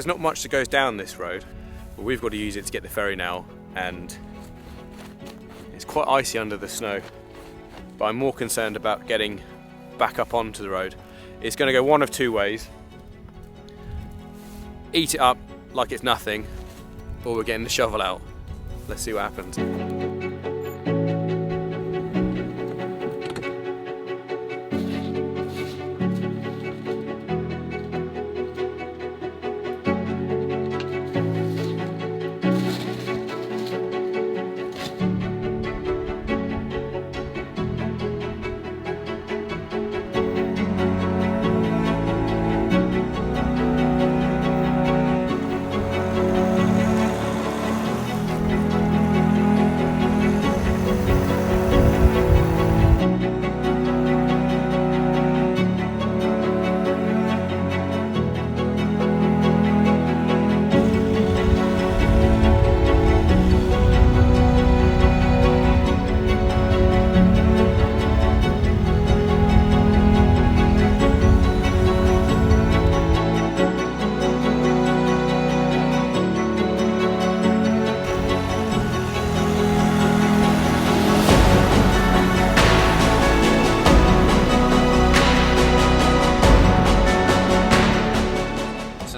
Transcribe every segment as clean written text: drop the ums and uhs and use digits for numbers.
there's not much that goes down this road, but we've got to use it to get the ferry now, and it's quite icy under the snow. But I'm more concerned about getting back up onto the road. It's going to go one of two ways. Eat it up like it's nothing, or we're getting the shovel out. Let's see what happens.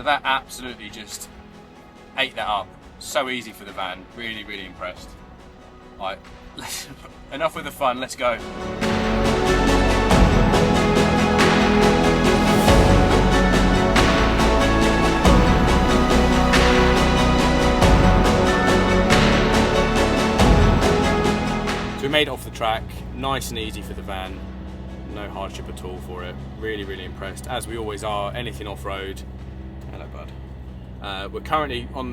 That absolutely just ate that up. So easy for the van. Really, really impressed. Right, enough with the fun, let's go. So we made it off the track, nice and easy for the van. No hardship at all for it. Really, really impressed, as we always are, anything off-road. Hello, bud. We're currently on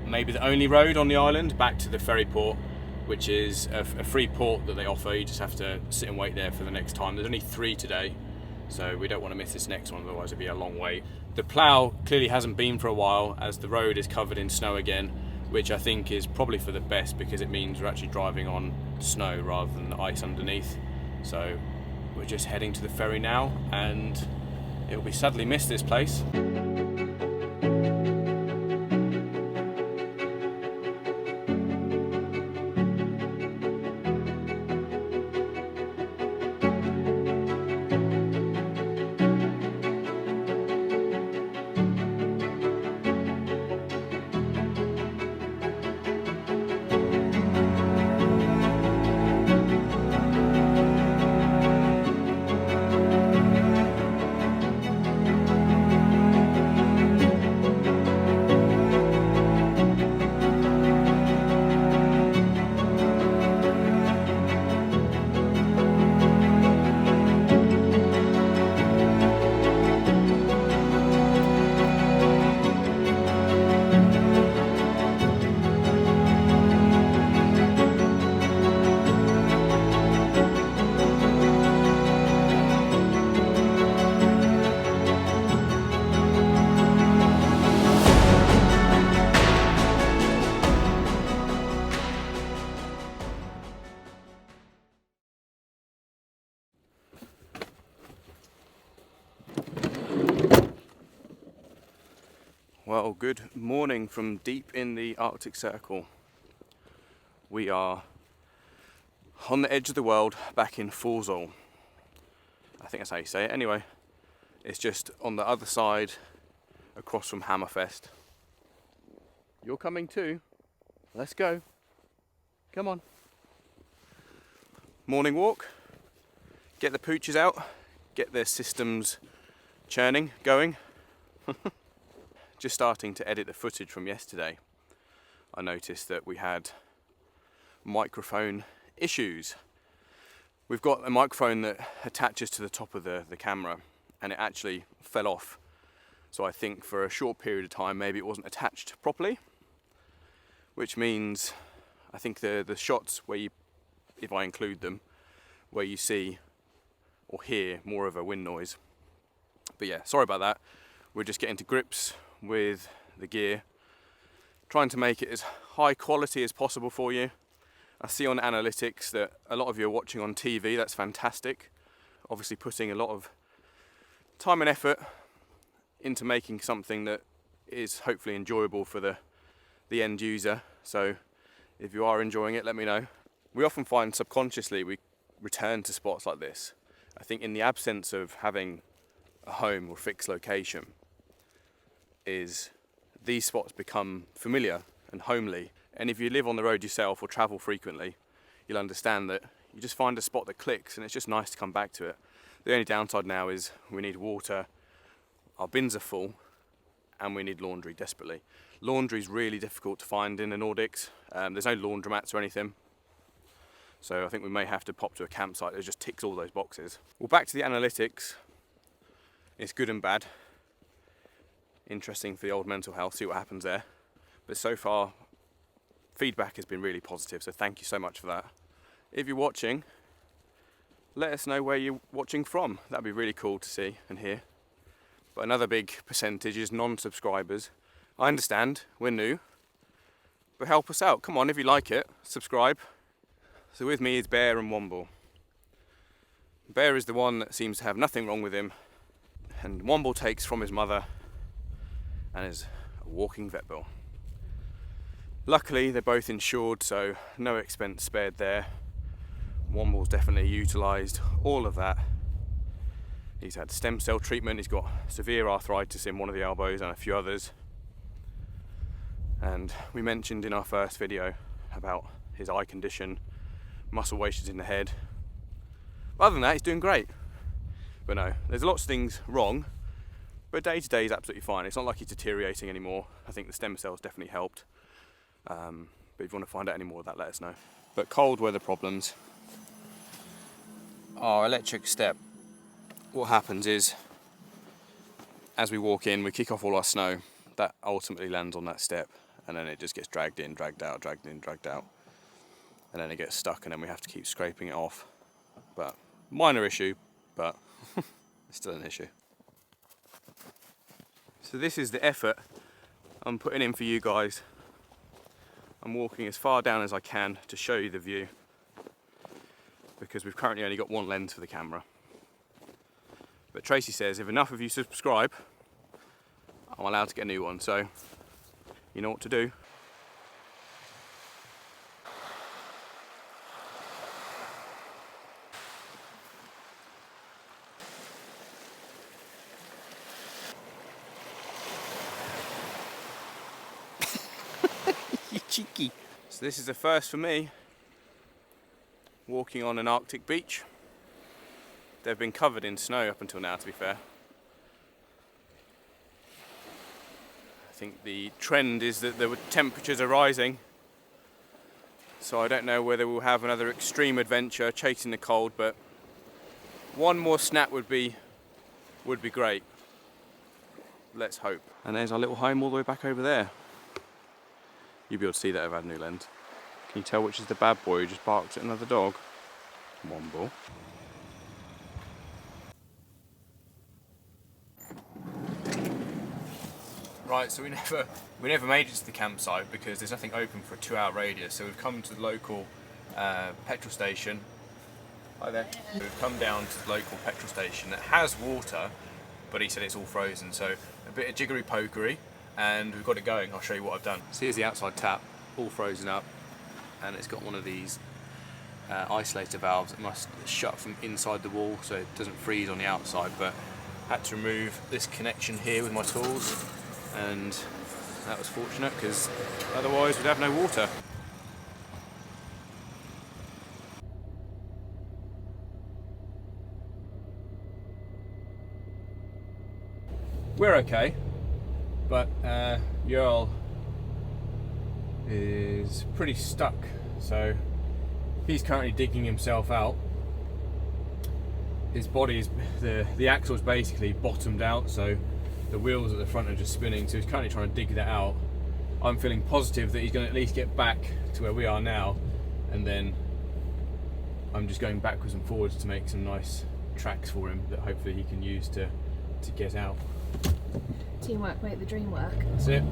maybe the only road on the island back to the ferry port, which is a free port that they offer. You just have to sit and wait there for the next time. There's only 3 today, so we don't want to miss this next one, otherwise it'd be a long wait. The plough clearly hasn't been for a while, as the road is covered in snow again, which I think is probably for the best, because it means we're actually driving on snow rather than the ice underneath. So we're just heading to the ferry now, and it'll be sadly missed, this place. Well, good morning from deep in the Arctic Circle. We are on the edge of the world, back in Forsol. I think that's how you say it. Anyway, it's just on the other side, across from Hammerfest. You're coming too. Let's go. Come on. Morning walk. Get the pooches out. Get their systems churning, going. Just starting to edit the footage from yesterday, I noticed that we had microphone issues. We've got a microphone that attaches to the top of the camera, and it actually fell off. So I think for a short period of time maybe it wasn't attached properly, which means I think the shots where you, if I include them, where you see or hear more of a wind noise. But yeah, sorry about that. We're just getting to grips with the gear, trying to make it as high quality as possible for you. I see on analytics that a lot of you are watching on TV. That's fantastic. Obviously putting a lot of time and effort into making something that is hopefully enjoyable for the end user. So if you are enjoying it, let me know. We often find subconsciously we return to spots like this. I think in the absence of having a home or fixed location, is these spots become familiar and homely. And if you live on the road yourself or travel frequently, you'll understand that you just find a spot that clicks and it's just nice to come back to it. The only downside now is we need water, our bins are full, and we need laundry desperately. Laundry is really difficult to find in the Nordics. There's no laundromats or anything. So I think we may have to pop to a campsite that just ticks all those boxes. Well, back to the analytics. It's good and bad. Interesting for the old mental health, see what happens there. But so far, feedback has been really positive, so thank you so much for that. If you're watching, let us know where you're watching from. That'd be really cool to see and hear. But another big percentage is non-subscribers. I understand, we're new, but help us out. Come on, if you like it, subscribe. So with me is Bear and Womble. Bear is the one that seems to have nothing wrong with him, and Womble takes from his mother and is a walking vet bill. Luckily, they're both insured, so no expense spared there. Womble's definitely utilised all of that. He's had stem cell treatment, he's got severe arthritis in one of the elbows and a few others. And we mentioned in our first video about his eye condition, muscle wastage in the head. Other than that, he's doing great. But no, there's lots of things wrong, but day to day is absolutely fine. It's not like he's deteriorating anymore. I think the stem cells definitely helped. But if you want to find out any more of that, let us know. But cold weather problems. Our electric step, what happens is, as we walk in, we kick off all our snow. That ultimately lands on that step, and then it just gets dragged in, dragged out, dragged in, dragged out. And then it gets stuck, and then we have to keep scraping it off. But minor issue, but it's still an issue. So this is the effort I'm putting in for you guys. I'm walking as far down as I can to show you the view, because we've currently only got one lens for the camera. But Tracy says if enough of you subscribe, I'm allowed to get a new one, so you know what to do. You cheeky. So this is the first for me, walking on an Arctic beach. They've been covered in snow up until now, to be fair. I think the trend is that the temperatures are rising, so I don't know whether we'll have another extreme adventure chasing the cold, but one more snap would be great. Let's hope. And there's our little home all the way back over there. You'll be able to see that I've had a new lens. Can you tell which is the bad boy who just barked at another dog? Womble. Right, so we never made it to the campsite because there's nothing open for a 2-hour radius. So we've come to the local petrol station. Hi there. We've come down to the local petrol station that has water, but he said it's all frozen. So a bit of jiggery pokery, and we've got it going. I'll show you what I've done. So here's the outside tap, all frozen up, and it's got one of these isolator valves that must shut from inside the wall so it doesn't freeze on the outside. But I had to remove this connection here with my tools, and that was fortunate because otherwise we'd have no water. We're okay, but Jarl is pretty stuck, so he's currently digging himself out. His body's, the axle's basically bottomed out, so the wheels at the front are just spinning, so he's currently trying to dig that out. I'm feeling positive that he's going to at least get back to where we are now, and then I'm just going backwards and forwards to make some nice tracks for him that hopefully he can use to get out. Teamwork make the dream work. That's it.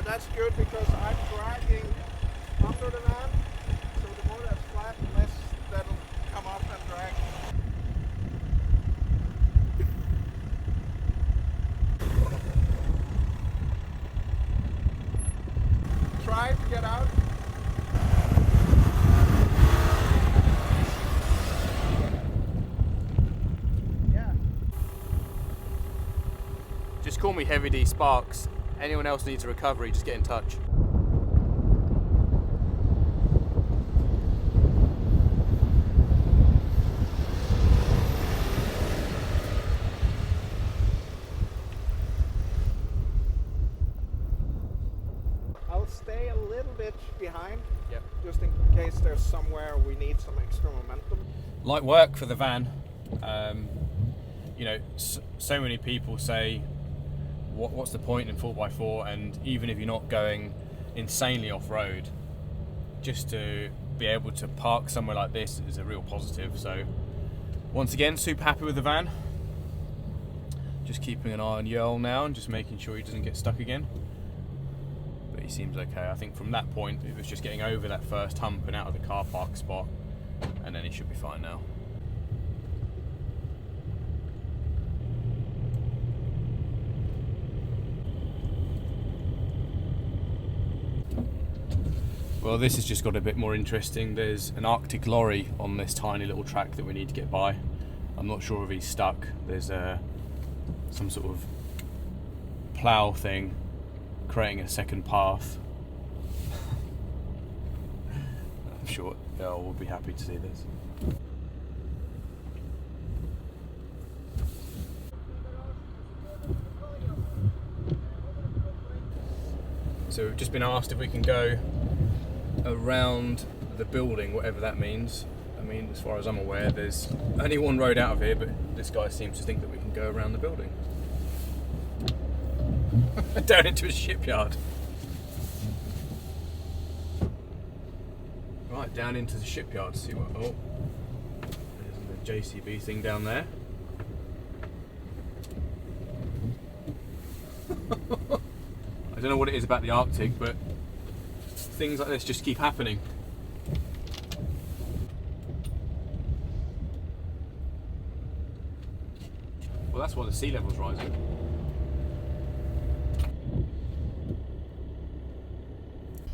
Yeah, that's good because I'm dragging under the van, so the more that's flat, the less that'll come up and drag. Try to get out. Yeah. Just call me Heavy D Sparks. Anyone else needs a recovery, just get in touch. I'll stay a little bit behind, Yep. just in case there's somewhere we need some extra momentum. Light work for the van. You know, so many people say, what's the point in 4x4? And even if you're not going insanely off-road, just to be able to park somewhere like this is a real positive. So once again, super happy with the van. Just keeping an eye on Jarl now and just making sure he doesn't get stuck again. But he seems okay. I think from that point, it was just getting over that first hump and out of the car park spot, and then he should be fine now. Well, this has just got a bit more interesting. There's an Arctic lorry on this tiny little track that we need to get by. I'm not sure if he's stuck. There's some sort of plough thing creating a second path. I'm sure Jarl will be happy to see this. So we've just been asked if we can go around the building, whatever that means. I mean, as far as I'm aware, there's only one road out of here, but this guy seems to think that we can go around the building. Down into a shipyard. Right, down into the shipyard to see what... Oh, there's the JCB thing down there. I don't know what it is about the Arctic, but things like this just keep happening. Well, that's why the sea level's rising.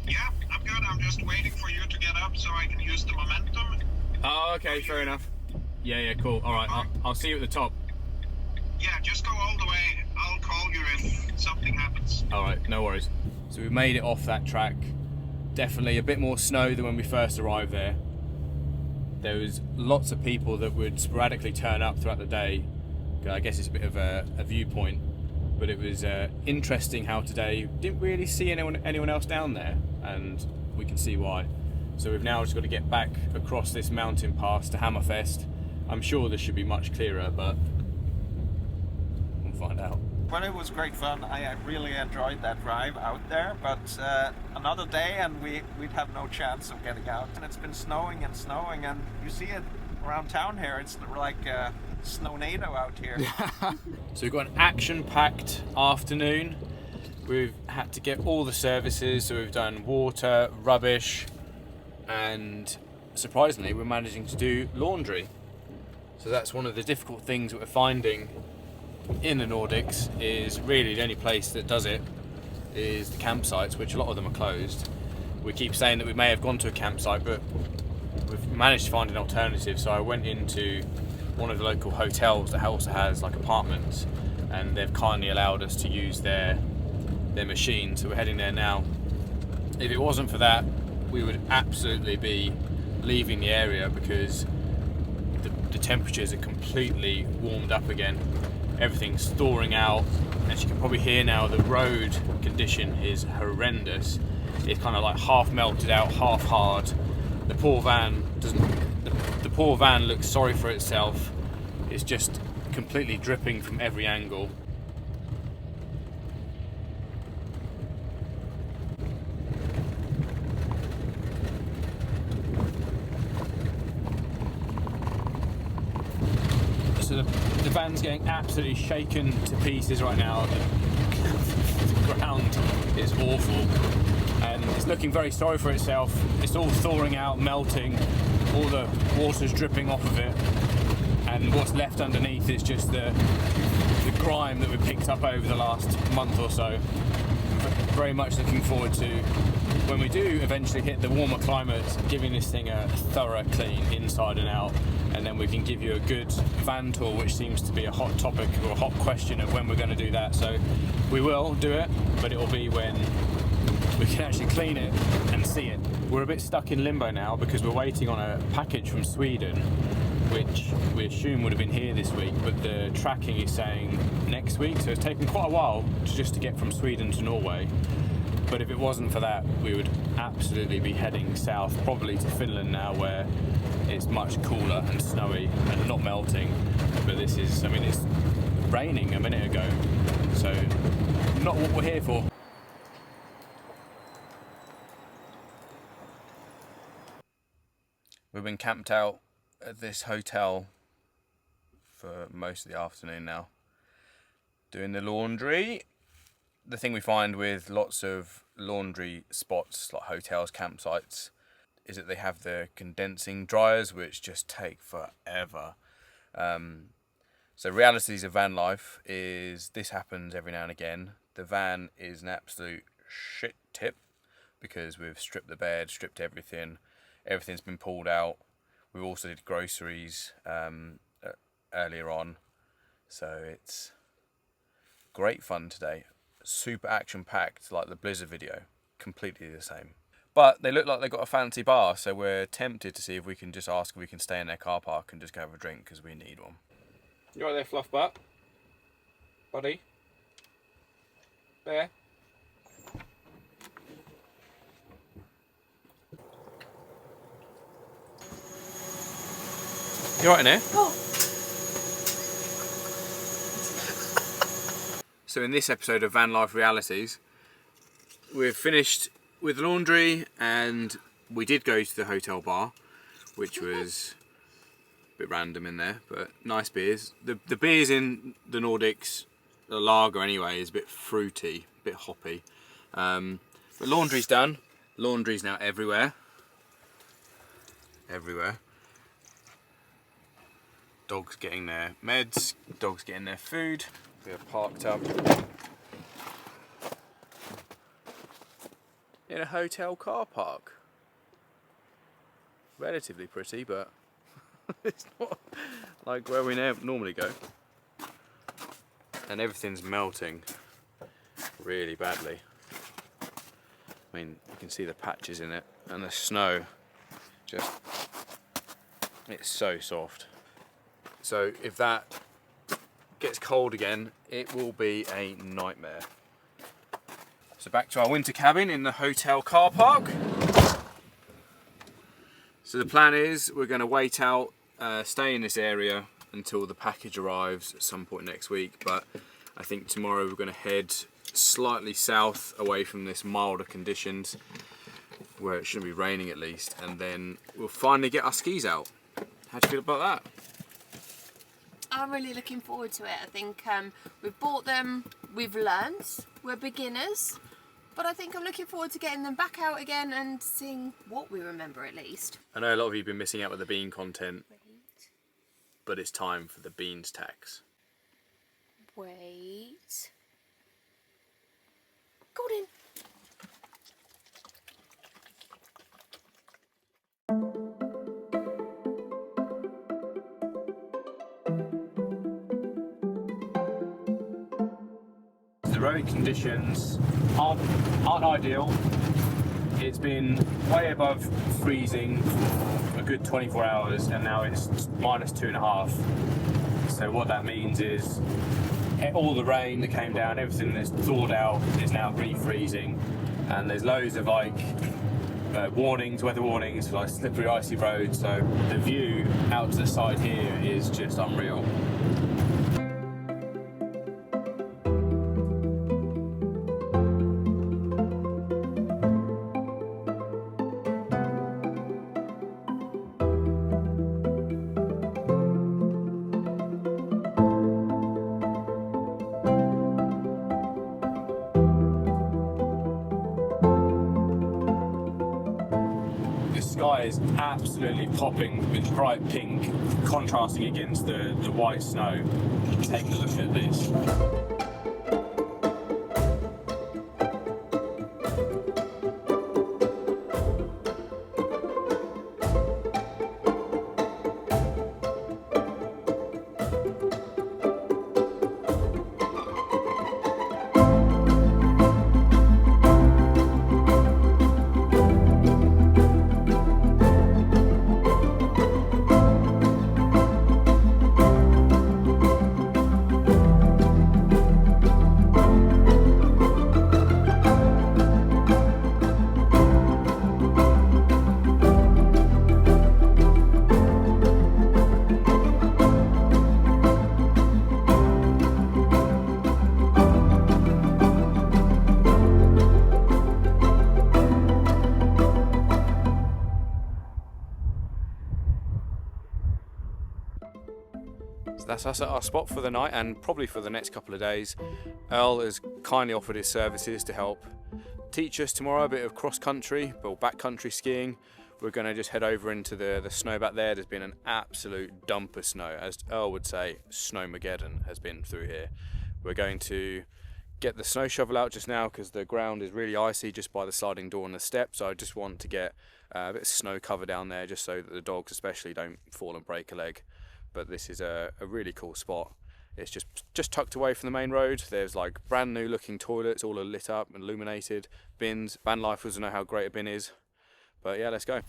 Yeah, I'm good. I'm just waiting for you to get up so I can use the momentum. Oh, okay, fair enough. Yeah, cool. All right, I'll see you at the top. Yeah, just go all the way. I'll call you if something happens. All right, no worries. So we made it off that track. Definitely a bit more snow than when we first arrived there. There was lots of people that would sporadically turn up throughout the day. I guess it's a bit of a viewpoint, but it was interesting how today didn't really see anyone else down there, and we can see why. So we've now just got to get back across this mountain pass to Hammerfest. I'm sure this should be much clearer, but we'll find out. Well, it was great fun. I really enjoyed that drive out there, but another day and we'd have no chance of getting out. And it's been snowing and snowing, and you see it around town here. It's like a snownado out here. So we've got an action-packed afternoon. We've had to get all the services, so we've done water, rubbish, and surprisingly we're managing to do laundry. So that's one of the difficult things that we're finding in the Nordics, is really the only place that does it is the campsites, which a lot of them are closed. We keep saying that we may have gone to a campsite, but we've managed to find an alternative. So I went into one of the local hotels that also has like apartments, and they've kindly allowed us to use their machine, so we're heading there now. If it wasn't for that, we would absolutely be leaving the area, because the temperatures are completely warmed up again. Everything's thawing out. As you can probably hear now, the road condition is horrendous. It's kind of like half melted out, half hard. The poor van the poor van looks sorry for itself. It's just completely dripping from every angle. So the van's getting absolutely shaken to pieces right now. The the ground is awful, and it's looking very sorry for itself. It's all thawing out, melting, all the water's dripping off of it, and what's left underneath is just the grime that we picked up over the last month or so. Very much looking forward to, when we do eventually hit the warmer climate, giving this thing a thorough clean inside and out, and then we can give you a good van tour, which seems to be a hot topic or a hot question of when we're going to do that. So we will do it, but it will be when we can actually clean it and see it. We're a bit stuck in limbo now because we're waiting on a package from Sweden, which we assume would have been here this week, but the tracking is saying next week, so it's taken quite a while just to get from Sweden to Norway. But if it wasn't for that, we would absolutely be heading south, probably to Finland now, where it's much cooler and snowy and not melting. But this is, I mean, it's raining a minute ago, so not what we're here for. We've been camped out at this hotel for most of the afternoon now, doing the laundry. The thing we find with lots of laundry spots, like hotels, campsites, is that they have the condensing dryers, which just take forever. So realities of van life is this happens every now and again. The van is an absolute shit tip because we've stripped the bed, stripped everything. Everything's been pulled out. We also did groceries earlier on. So it's great fun today. Super action packed, like the Blizzard video. Completely the same. But they look like they've got a fancy bar, so we're tempted to see if we can just ask if we can stay in their car park and just go have a drink, because we need one. You right there, fluff butt? Buddy? Bear? You right in there? Oh. So in this episode of Van Life Realities, we've finished with laundry and we did go to the hotel bar, which was a bit random in there, but nice beers. The beers in the Nordics, the lager anyway, is a bit fruity, a bit hoppy. But laundry's done. Laundry's now everywhere. Everywhere. Dogs getting their meds, dogs getting their food. We are parked up in a hotel car park. Relatively pretty, but it's not like where we normally go. And everything's melting really badly. I mean, you can see the patches in it, and the snow just, it's so soft. So if that gets cold again, it will be a nightmare. So back to our winter cabin in the hotel car park. So the plan is we're going to wait out, stay in this area until the package arrives at some point next week, but I think tomorrow we're going to head slightly south away from this milder conditions where it shouldn't be raining at least, and then we'll finally get our skis out. How do you feel about that? I'm really looking forward to it. I think we've bought them, we've learned, we're beginners, but I think I'm looking forward to getting them back out again and seeing what we remember at least. I know a lot of you have been missing out with the bean content, but it's time for the beans tax. Wait. Gordon. The road conditions aren't ideal. It's been way above freezing for a good 24 hours and now it's -2.5. So what that means is all the rain that came down, everything that's thawed out is now refreezing, and there's loads of like warnings, weather warnings for like slippery icy roads, so the view out to the side here is just unreal. is absolutely popping with bright pink, contrasting against the white snow. Take a look at this. That's us at our spot for the night and probably for the next couple of days. Earl has kindly offered his services to help teach us tomorrow a bit of cross-country or backcountry skiing. We're going to just head over into the snow back there. There's been an absolute dump of snow. As Earl would say, Snowmageddon has been through here. We're going to get the snow shovel out just now because the ground is really icy just by the sliding door and the steps. So I just want to get a bit of snow cover down there just so that the dogs especially don't fall and break a leg. But this is a really cool spot. It's just tucked away from the main road. There's like brand new looking toilets, all are lit up and illuminated. Bins. Van lifers know how great a bin is. But yeah, let's go.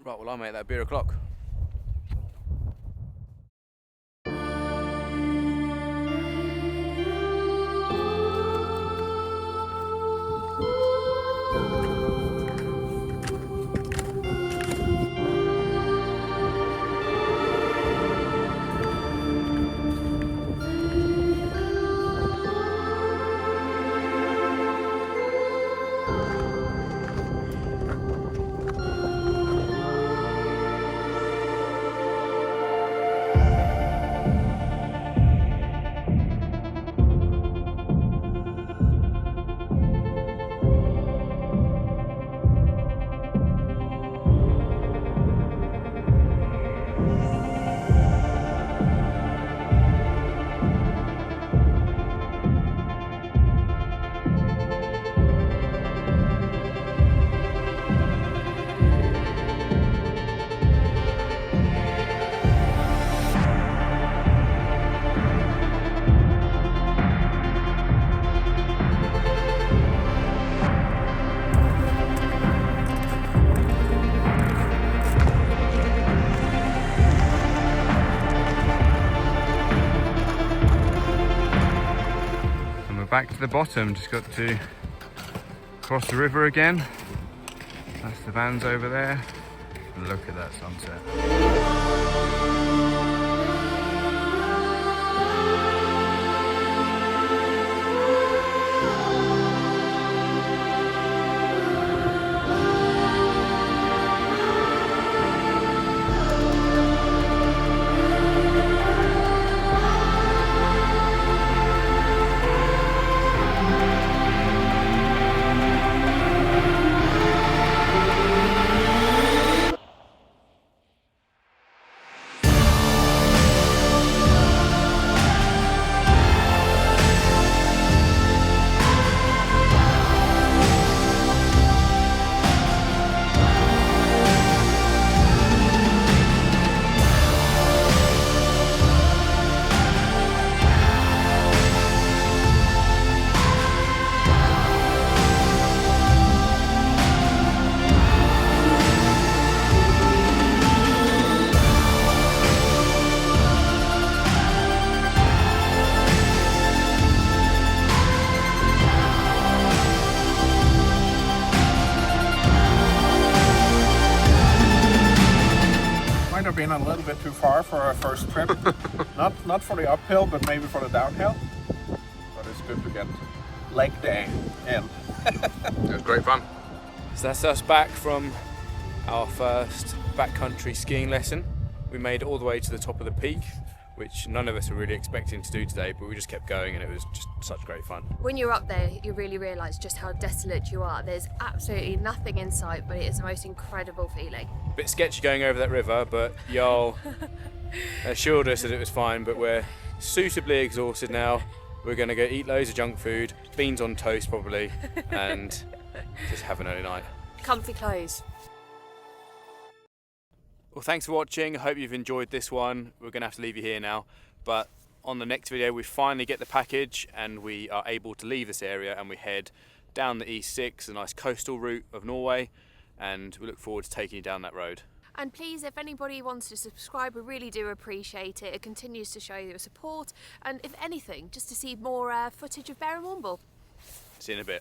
Right, well, I'll make that beer o'clock. Back to the bottom, just got to cross the river again. That's the vans over there. And look at that sunset. been a little bit too far for our first trip. not for the uphill, but maybe for the downhill. But it's good to get leg day in. It was great fun. So that's us back from our first backcountry skiing lesson. We made it all the way to the top of the peak, which none of us were really expecting to do today, but we just kept going and it was just such great fun. When you're up there, you really realise just how desolate you are. There's absolutely nothing in sight, but it is the most incredible feeling. A bit sketchy going over that river, but Jarl assured us that it was fine, but we're suitably exhausted now. We're going to go eat loads of junk food, beans on toast probably, and just have an early night. Comfy clothes. Well, thanks for watching. I hope you've enjoyed this one. We're going to have to leave you here now, but on the next video we finally get the package and we are able to leave this area and we head down the E6, a nice coastal route of Norway, and we look forward to taking you down that road. And please, if anybody wants to subscribe, we really do appreciate it. It continues to show your support, and if anything, just to see more footage of Bear and Warrnambool. See you in a bit.